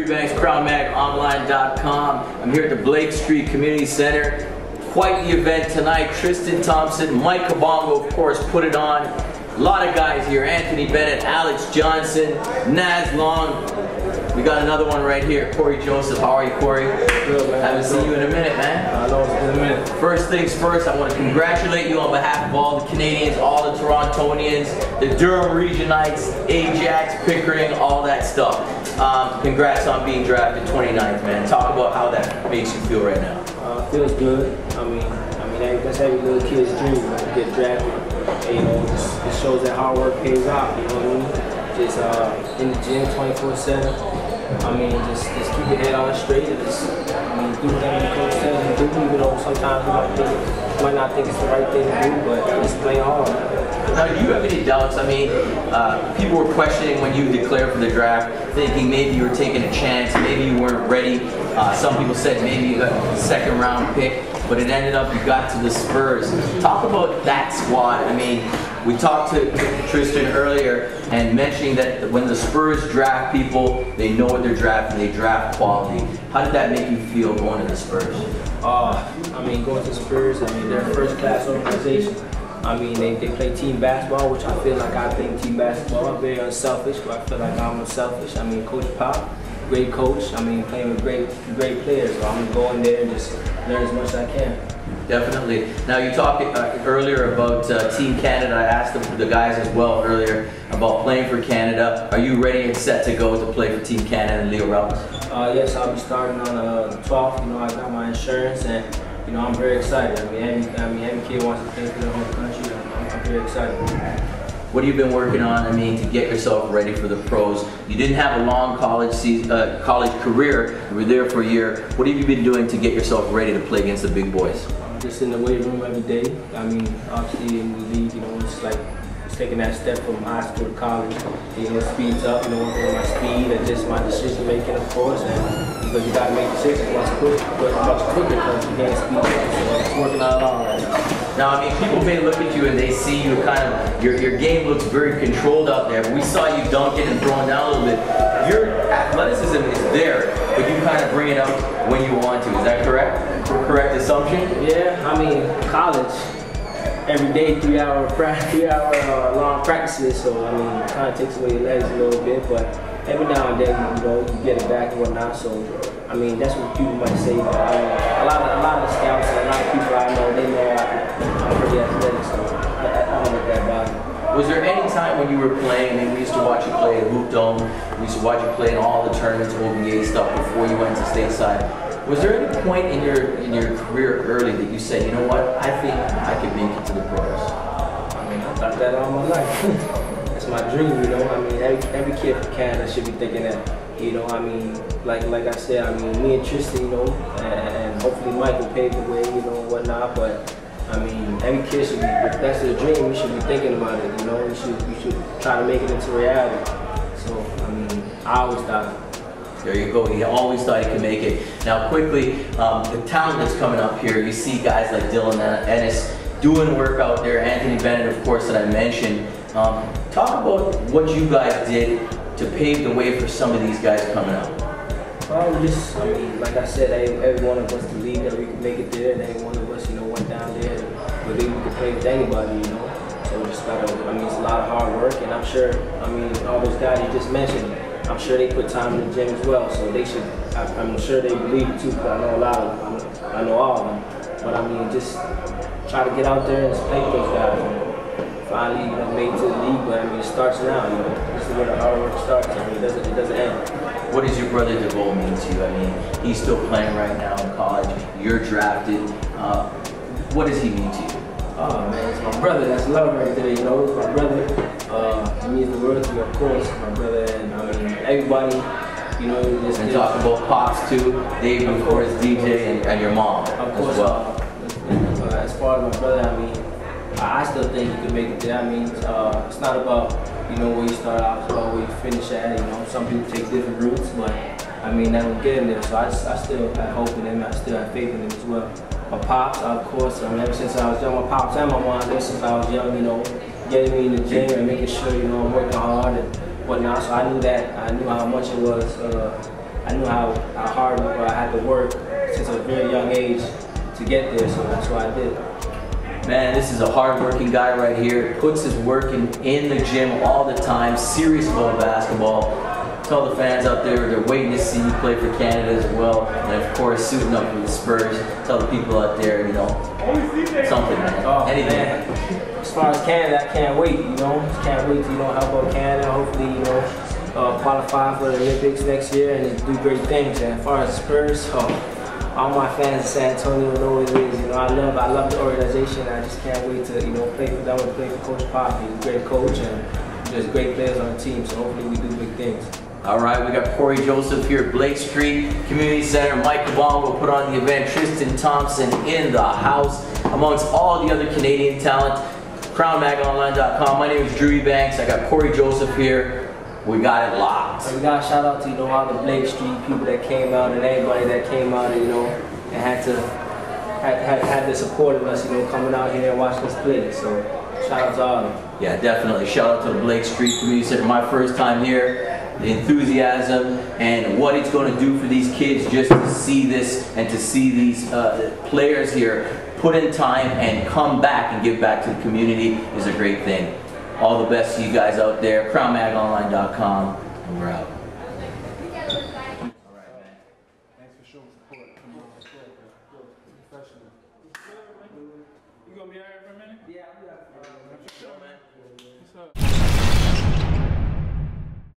Ebanks, CrownMagOnline.com. I'm here at the Blake Street Community Centre. Quite the event tonight. Tristan Thompson, Myck Kabongo, of course, put it on. A lot of guys here. Anthony Bennett, Alex Johnson, Naz Long. We got another one right here, Cory Joseph. How are you, Cory? Good, man. Haven't seen you in a minute, man. I know, it's been a minute. First things first, I want to congratulate you on behalf of all the Canadians, all the Torontonians, the Durham Regionites, Ajax, Pickering, all that stuff. Congrats on being drafted 29th, man. Talk about how that makes you feel right now. Feels good. I mean, that's every little kid's dream, to get drafted. And, you know, it shows that hard work pays off. You know what I mean? Just in the gym 24/7. I mean, just keep your head on straight and just, do whatever the coach tells you to do. Even though sometimes you might not think it's the right thing to do, but just play hard. Now, do you have any doubts? I mean, people were questioning when you declared for the draft, thinking maybe you were taking a chance, maybe you weren't ready. Some people said maybe you got a second round pick, but it ended up you got to the Spurs. Talk about that squad. I mean, we talked to Tristan earlier and mentioning that when the Spurs draft people, they know what they're drafting, they draft quality. How did that make you feel going to the Spurs? I mean, going to the Spurs, I mean, they're a first-class organization. I mean, they play team basketball, which I feel like I think team basketball. I'm very unselfish, but I feel like I'm unselfish. I mean, Coach Pop, great coach. I mean, playing with great players. So I'm going to go in there and just learn as much as I can. Definitely. Now, you talked earlier about Team Canada. I asked the guys as well earlier about playing for Canada. Are you ready and set to go to play for Team Canada and Leo Routes? Yes, I'll be starting on the 12th. You know, I got my insurance, and you know, I'm very excited. I mean, every kid wants to play for their home country. I'm very excited. What have you been working on? I mean, to get yourself ready for the pros. You didn't have a long college career. You were there for a year. What have you been doing to get yourself ready to play against the big boys? Just in the weight room every day. I mean, obviously in the league, you know, it's like taking that step from high school to college. You know, speeds up, you know, working on my speed and just my decision making, of course. And because you got to make decisions much quicker because you can't speed up. So it's working out all right now. Now, I mean, people may look at you and they see you kind of, your game looks very controlled out there. We saw you dunking and throwing down a little bit. Your athleticism is there, but you kind of bring it out when you want to. Is that correct? Correct assumption? Yeah, I mean, college, every day, 3 hour long practices, so I mean, it kind of takes away your legs a little bit, but every now and then, you know, you get it back and whatnot, so I mean, that's what people might say, but a lot of the scouts and a lot of people I know, they know I'm pretty athletic, so I don't let that bother me. Was there any time when you were playing, I mean, we used to watch you play at Hoop Dome, we used to watch you play in all the tournaments, OBA stuff before you went to stateside. Was there any point in your career early that you said, you know what, I think I could make it to the pros? I mean, I thought that all my life. That's my dream, you know. I mean, every kid from Canada should be thinking that. You know, I mean, like I said, I mean, me and Tristan, you know, and hopefully Mike will pave the way, you know, and whatnot. But I mean, every kid should be, if that's their dream, we should be thinking about it. You know, we should try to make it into reality. So I mean, I always thought. There you go. He always thought he could make it. Now, quickly, the talent that's coming up here, you see guys like Dylan Ennis doing work out there, Anthony Bennett, of course, that I mentioned. Talk about what you guys did to pave the way for some of these guys coming up. Well, just, I mean, like I said, every one of us believed that we could make it there, and every one of us, you know, went down there and believed we could play with anybody, you know. So we just gotta, I mean, it's a lot of hard work, and I'm sure, I mean, all those guys you just mentioned, I'm sure they put time in the gym as well, so they should, I'm sure they believe it too, because I know a lot of them, I know all of them. But I mean, just try to get out there and just play with those guys. And finally, you know, made it to the league, but I mean, it starts now, you know. This is where the hard work starts, I mean, it doesn't end. What does your brother Nevell mean to you? I mean, he's still playing right now in college, you're drafted. What does he mean to you? Oh man, it's my brother. That's love right there. You know, it's my brother. He means the world to me, of course. My brother, and I mean everybody. You know, just and talk about pops too. Dave, of course, DJ, and your mom of course, as well. As far as my brother, I mean, I still think you can make it there. I mean, it's not about where you start off, it's about where you finish at. You know, some people take different routes, but I mean that will get in there. So I still have hope in him. I still have faith in him as well. My pops, of course, I mean, ever since I was young, my pops and my mom, ever since I was young, you know, getting me in the gym and making sure, you know, I'm working hard and whatnot. So I knew how much it was I knew how hard I had to work since a very young age to get there, so that's what I did. Man, this is a hard-working guy right here. Puts his work in the gym all the time, serious about basketball. Tell the fans out there they're waiting to see you play for Canada as well. And of course, suiting up for the Spurs. Tell the people out there, you know, something, man. Oh, anything. Man. As far as Canada, I can't wait, you know. Just can't wait to, you know, help out Canada. Hopefully, you know, qualify for the Olympics next year and do great things. And as far as the Spurs, all my fans in San Antonio know what it is. You know, I love the organization. I just can't wait to, you know, play for them and play for Coach Pop. He's a great coach and there's great players on the team. So hopefully we do big things. All right, we got Cory Joseph here at Blake Street Community Center. Myck Kabongo put on the event. Tristan Thompson in the house, amongst all the other Canadian talent. CrownMagOnline.com. My name is Drew Ebanks. I got Cory Joseph here. We got it locked. So we got to shout out to, you know, all the Blake Street people that came out and everybody that came out, you know, and had to support us, you know, coming out here and watching us play. So shout out to all of them. Yeah, definitely. Shout out to the Blake Street Community Center. My first time here. The enthusiasm and what it's going to do for these kids just to see this and to see these players here put in time and come back and give back to the community is a great thing. All the best to you guys out there. CrownMagOnline.com, and we're out.